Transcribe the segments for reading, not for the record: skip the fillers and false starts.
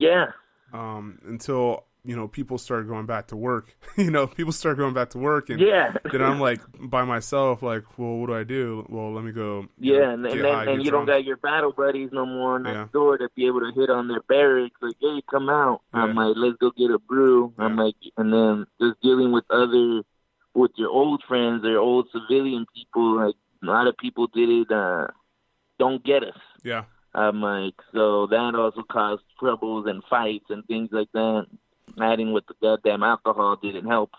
Yeah. Until, people started going back to work. People started going back to work, and Yeah. then I'm like by myself, like, well, what do I do? Well, let me go, Yeah, and get then high, get you don't drunk. got your battle buddies no more Yeah, next door to be able to hit on their barracks. Like, hey, come out. yeah, I'm like, let's go get a brew. I'm yeah, like, and then just dealing with your old friends or old civilian people. Like, a lot of people did it. Don't get us. yeah. I'm like, so that also caused troubles and fights and things like that. Adding with the goddamn alcohol didn't help.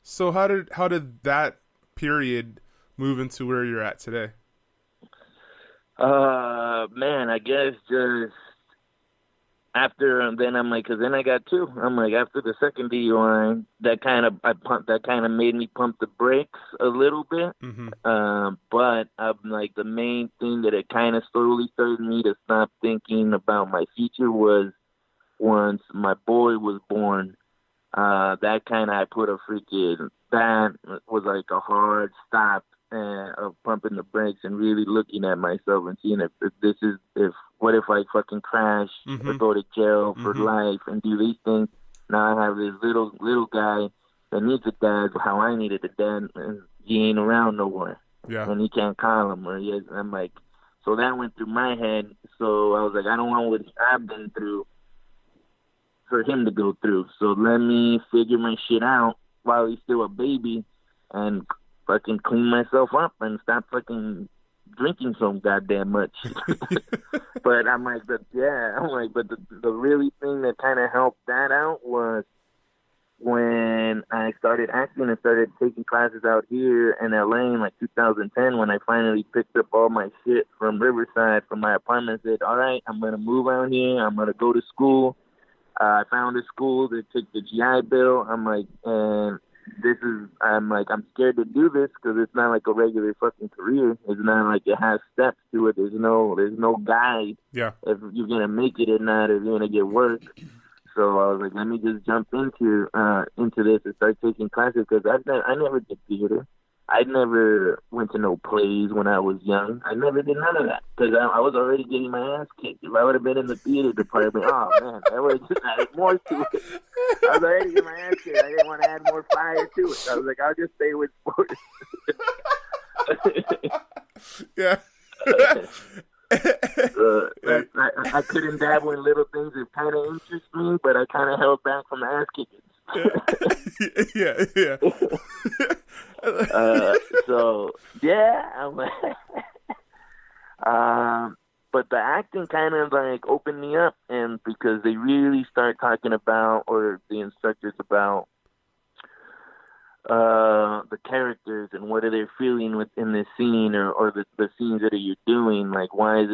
So how did that period move into where you're at today? Man, I guess just after, and then I'm like, cause then I got two. I'm like, after the second DUI, that kind of made me pump the brakes a little bit. Mm-hmm. But I'm like, the main thing that it kind of slowly started me to stop thinking about my future was once my boy was born. That kind of, that was like a hard stop of pumping the brakes and really looking at myself and seeing what if I fucking crash or go to jail for life and do these things. Now I have this little guy that needs a dad, how I needed a dad, and he ain't around no more. Yeah. And he can't call him, or he is. I'm like, so that went through my head. So I was like, I don't want what I've been through for him to go through. So let me figure my shit out while he's still a baby and fucking clean myself up and stop fucking drinking so goddamn much. But I'm like, but the really thing that kind of helped that out was when I started acting and started taking classes out here in LA in like 2010, when I finally picked up all my shit from Riverside, from my apartment, and said, all right, I'm going to move out here. I'm going to go to school. I found a school that took the GI Bill. I'm like, I'm scared to do this because it's not like a regular fucking career. It's not like it has steps to it. There's no guide. Yeah. If you're gonna make it or not, if you're gonna get work. So I was like, let me just jump into this and start taking classes because I never did theater. I never went to no plays when I was young. I never did none of that because I was already getting my ass kicked. If I would have been in the theater department, oh man, I would have just added more to it. I was already getting my ass kicked. I didn't want to add more fire to it. I was like, I'll just stay with sports. Yeah. I couldn't dabble in little things that kind of interest me, but I kind of held back from the ass kicking. Yeah. So yeah, but the acting kind of like opened me up, and because they really start talking about, or the instructors about, the characters and what are they feeling within this scene or the scenes that you're doing. Like, why is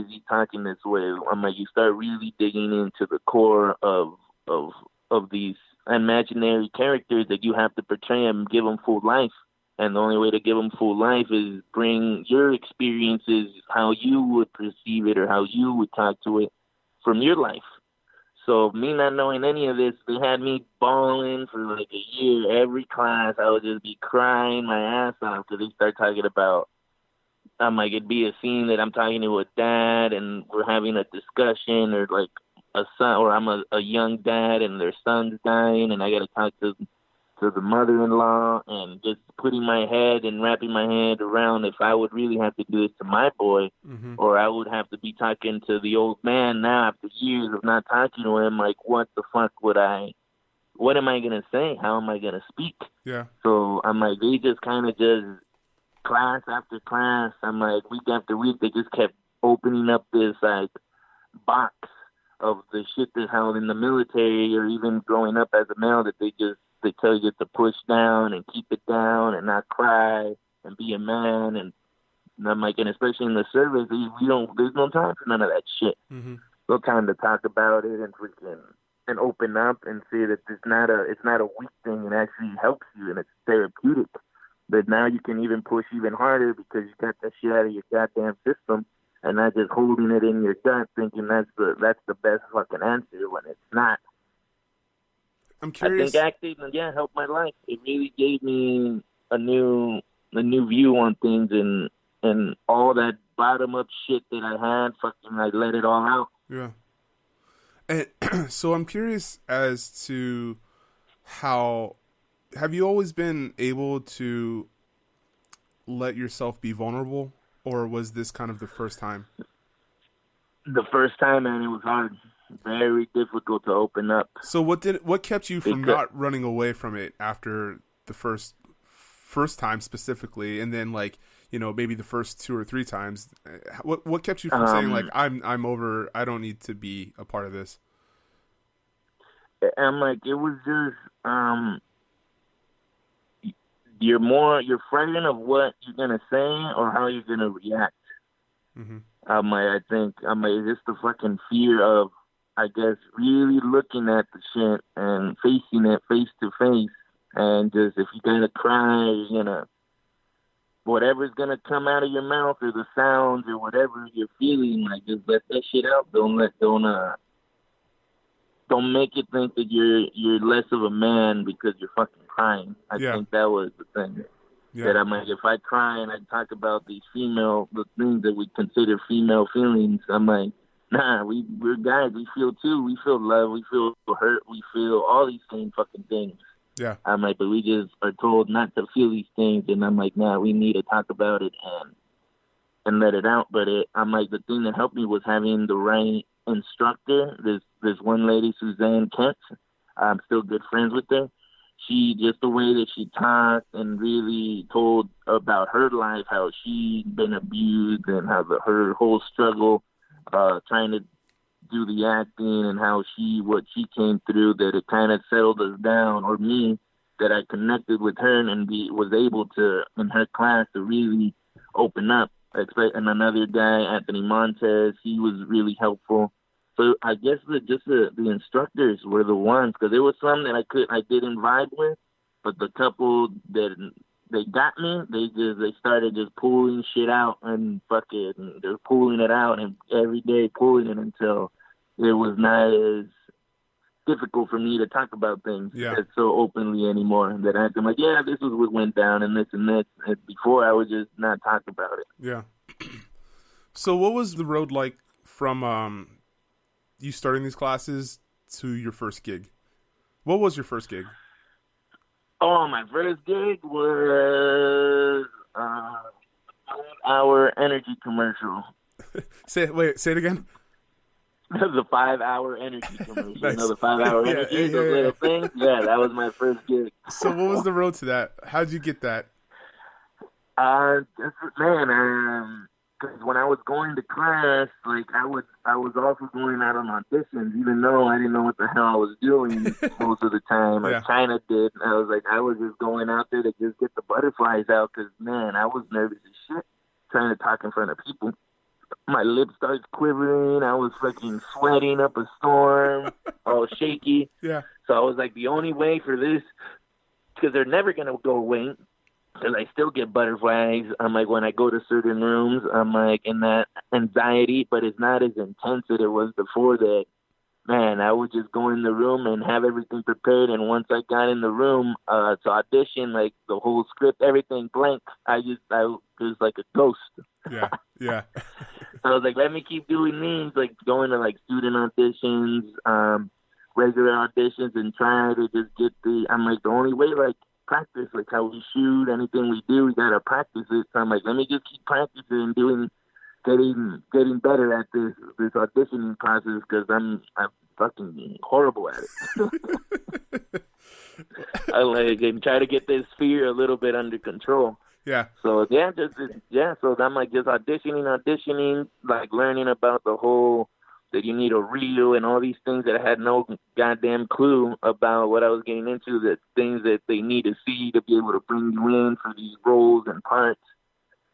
he talking this way? I'm like, you start really digging into the core of these imaginary characters that you have to portray and give them full life. And the only way to give them full life is bring your experiences, how you would perceive it or how you would talk to it from your life. So me not knowing any of this, they had me bawling for like a year. Every class, I would just be crying my ass off because they start talking about, I'm like, it'd be a scene that I'm talking to a dad and we're having a discussion, or like a son, or I'm a young dad and their son's dying and I got to talk to the mother-in-law, and just putting my head and wrapping my head around if I would really have to do this to my boy, or I would have to be talking to the old man now after years of not talking to him. Like, what the fuck what am I going to say? How am I going to speak? Yeah. So I'm like, they just kind of just class after class, I'm like, week after week, they just kept opening up this like box of the shit that's held in the military, or even growing up as a male, that they tell you to push down and keep it down and not cry and be a man. And I'm like, and especially in the service, there's no time for none of that shit. No time to talk about it and open up and see that it's not a weak thing. It actually helps you and it's therapeutic. But now you can even push even harder because you got that shit out of your goddamn system and not just holding it in your gut thinking that's the best fucking answer when it's not. I'm curious. I think acting, helped my life. It really gave me a new view on things, and all that bottom up shit that I had, fucking, I let it all out. Yeah. And so I'm curious as to how have you always been able to let yourself be vulnerable, or was this kind of the first time? The first time, man, it was hard, very difficult to open up. So what kept you from not running away from it after the first time specifically, and then like, you know, maybe the first 2 or 3 times? What kept you from saying like I'm over, I don't need to be a part of this? And like it was just you're frightened of what you're gonna say or how you're gonna react. Mm-hmm. I think it's just the fucking fear of, I guess, really looking at the shit and facing it face to face, and just if you're gonna cry, you're gonna, whatever's gonna come out of your mouth or the sounds or whatever you're feeling, like just let that shit out. Don't make it think that you're less of a man because you're fucking crying. I think that was the thing. Yeah. That I'm like, if I cry and I talk about the things that we consider female feelings, I'm like, nah, we're guys. We feel too. We feel love. We feel hurt. We feel all these same fucking things. Yeah. I'm like, but we just are told not to feel these things, and I'm like, nah, we need to talk about it and let it out. But I'm like, the thing that helped me was having the right instructor. This one lady, Suzanne Kent. I'm still good friends with her. She, just the way that she talked and really told about her life, how she'd been abused and how her whole struggle trying to do the acting and how what she came through, that it kind of settled us down, or me, that I connected with her and was able to, in her class, to really open up. And another guy, Anthony Montez, he was really helpful. So I guess the instructors were the ones, because there was some that I didn't vibe with, but the couple that they got me, they started just pulling shit out and fucking they're pulling it out and every day pulling it until it was not as difficult for me to talk about things so openly anymore. That I'm like, yeah, this is what went down and this and this. And before I would just not talk about it. Yeah. So what was the road like from you starting these classes to your first gig? What was your first gig? Oh, my first gig was our energy commercial. Say it again. The 5-hour energy commercial. Nice. You know, the 5-hour energy, those little things. Yeah, that was my first gig. So what was the road to that? How'd you get that? Because when I was going to class, like I was also going out on auditions, even though I didn't know what the hell I was doing most of the time. Like China did. I was just going out there to just get the butterflies out, because man, I was nervous as shit trying to talk in front of people. My lips started quivering. I was fucking sweating up a storm, all shaky. Yeah. So I was like, the only way for this, because they're never gonna go away, because I still get butterflies. I'm like, when I go to certain rooms, I'm like in that anxiety, but it's not as intense as it was before that. Man, I would just go in the room and have everything prepared, and once I got in the room to audition, like the whole script, everything blank. I was like a ghost. Yeah, yeah. So I was like, let me keep doing these, like going to like student auditions, regular auditions, and trying to just get I'm like, the only way, like, practice, like how we shoot, anything we do, we gotta practice it. So I'm like, let me just keep practicing, getting better at this auditioning process, because I'm fucking horrible at it. I like and try to get this fear a little bit under control. Yeah. So so I'm like just auditioning, like learning about the whole that you need a reel and all these things that I had no goddamn clue about what I was getting into, the things that they need to see to be able to bring you in for these roles and parts.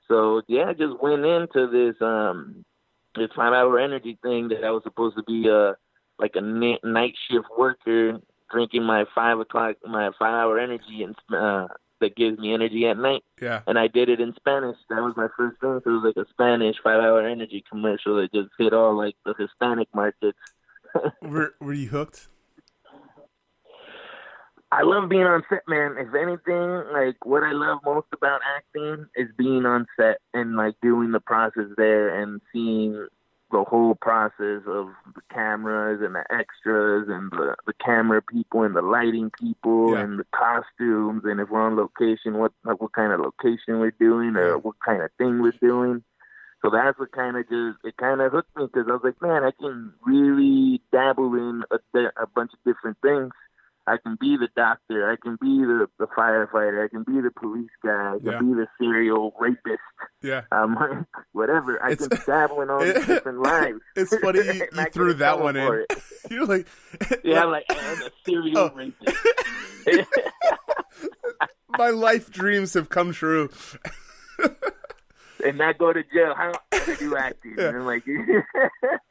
So yeah, I just went into this 5-hour energy thing that I was supposed to be like a night shift worker, drinking my 5-hour energy and that gives me energy at night. Yeah. And I did it in Spanish. That was my first thing. So it was like a Spanish 5-hour energy commercial that just hit all like the Hispanic markets. Were you hooked? I love being on set, man. If anything, like what I love most about acting is being on set and like doing the process there and seeing the whole process of the cameras and the extras and the camera people and the lighting people and the costumes, and if we're on location, what kind of location we're doing or what kind of thing we're doing. So that's what kind of hooked me, because I was like, man, I can really dabble in a bunch of different things. I can be the doctor. I can be the firefighter. I can be the police guy. I can be the serial rapist. Yeah. Whatever. I can dabble in all these different lives. It's funny you threw that one in. You're like... Yeah, I'm a serial rapist. My life dreams have come true. And not go to jail. How am I do acting? Yeah. And I'm like...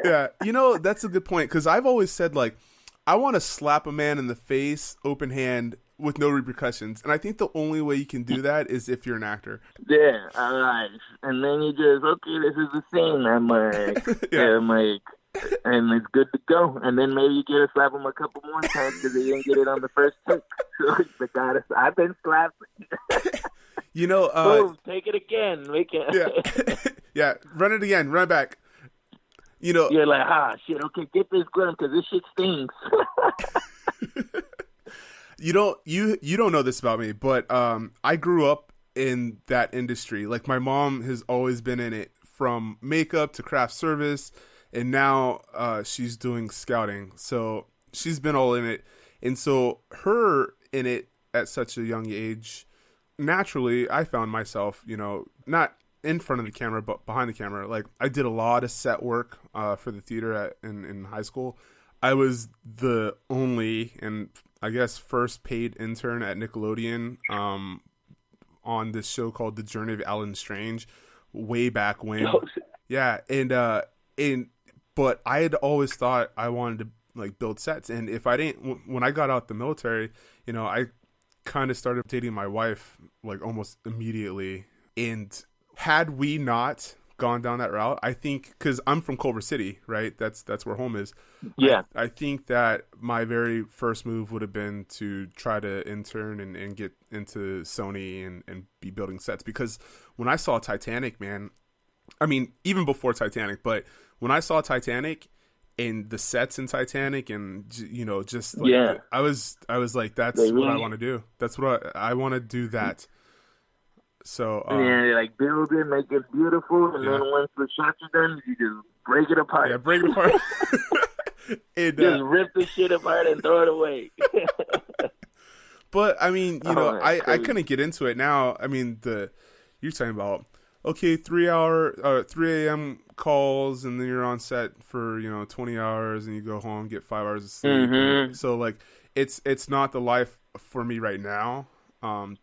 Yeah. You know, that's a good point, because I've always said, like, I want to slap a man in the face, open hand, with no repercussions. And I think the only way you can do that is if you're an actor. Yeah, all right. And then you just, okay, this is the scene. I'm like, and it's good to go. And then maybe you get to slap him a couple more times because they didn't get it on the first take. So I've been slapped. You know, boom, take it again. Yeah, run it again, run it back. You know, you're like, shit, okay, get this gun because this shit stinks. You don't know this about me, but I grew up in that industry. Like, my mom has always been in it, from makeup to craft service, and now she's doing scouting. So she's been all in it. And so her in it at such a young age, naturally, I found myself, you know, not in front of the camera, but behind the camera. Like, I did a lot of set work for the theater in high school. I was the only, and I guess first paid intern at Nickelodeon on this show called The Journey of Alan Strange, way back when. Yeah, but I had always thought I wanted to, like, build sets, and if I didn't, when I got out the military, you know, I kind of started dating my wife like almost immediately, and had we not gone down that route, I think, because I'm from Culver City, right? That's where home is. Yeah. I think that my very first move would have been to try to intern and get into Sony and be building sets. Because when I saw Titanic, man, I mean, even before Titanic, but when I saw Titanic and the sets in Titanic, and, you know, just like, I was like, that's what I want to do. That's what I want to do that. So like, build it, make it beautiful, and then once the shots are done, you just break it apart. Yeah, break it apart. Just rip the shit apart and throw it away. But I mean, you know, I couldn't get into it now. I mean, you're talking about, okay, 3 a.m. calls, and then you're on set for, you know, 20 hours, and you go home, get 5 hours of sleep. Mm-hmm. So, like, it's not the life for me right now.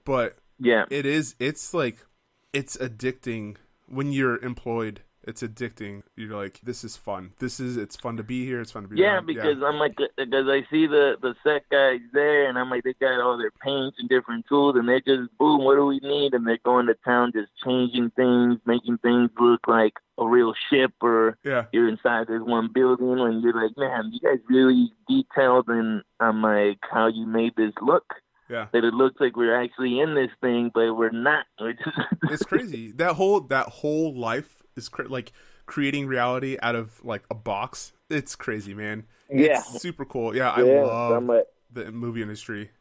But yeah, it is. It's like, it's addicting when you're employed. It's addicting. You're like, this is fun. It's fun to be here. It's fun to be around. Because I'm like, because I see the set guys there, and I'm like, they got all their paints and different tools, and they just, boom, what do we need? And they're going to town just changing things, making things look like a real ship, or you're inside this one building, and you're like, man, you guys really detailed, and I'm like, how you made this look. Yeah, that it looks like we're actually in this thing, but we're not. It's crazy. That whole life is like creating reality out of like a box. It's crazy, man. Yeah, it's super cool. Yeah, I love the movie industry.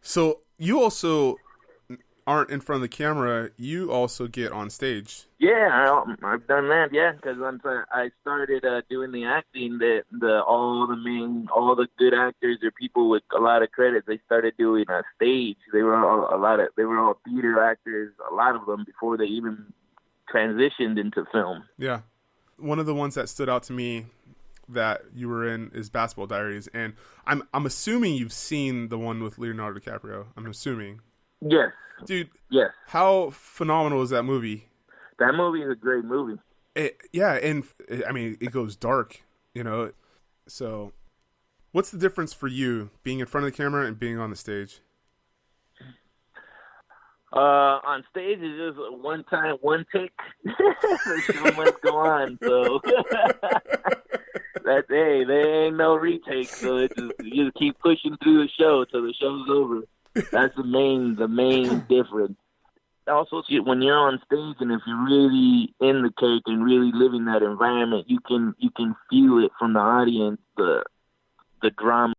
So you also aren't in front of the camera. You also get on stage. Yeah, I've done that. Yeah, because I started doing the acting. All the good actors or people with a lot of credits, they started doing a stage. They were all theater actors. A lot of them before they even transitioned into film. Yeah, one of the ones that stood out to me that you were in is Basketball Diaries, and I'm assuming you've seen the one with Leonardo DiCaprio. I'm assuming. Yes. Dude. Yes. How phenomenal is that movie? That movie is a great movie. And I mean, it goes dark, you know. So, what's the difference for you being in front of the camera and being on the stage? On stage is just one time, one take. The show must go on. So there ain't no retake. So you just keep pushing through the show till the show's over. That's the main difference. also when you're on stage and if you're really in the character and really living that environment, you can feel it from the audience, the drama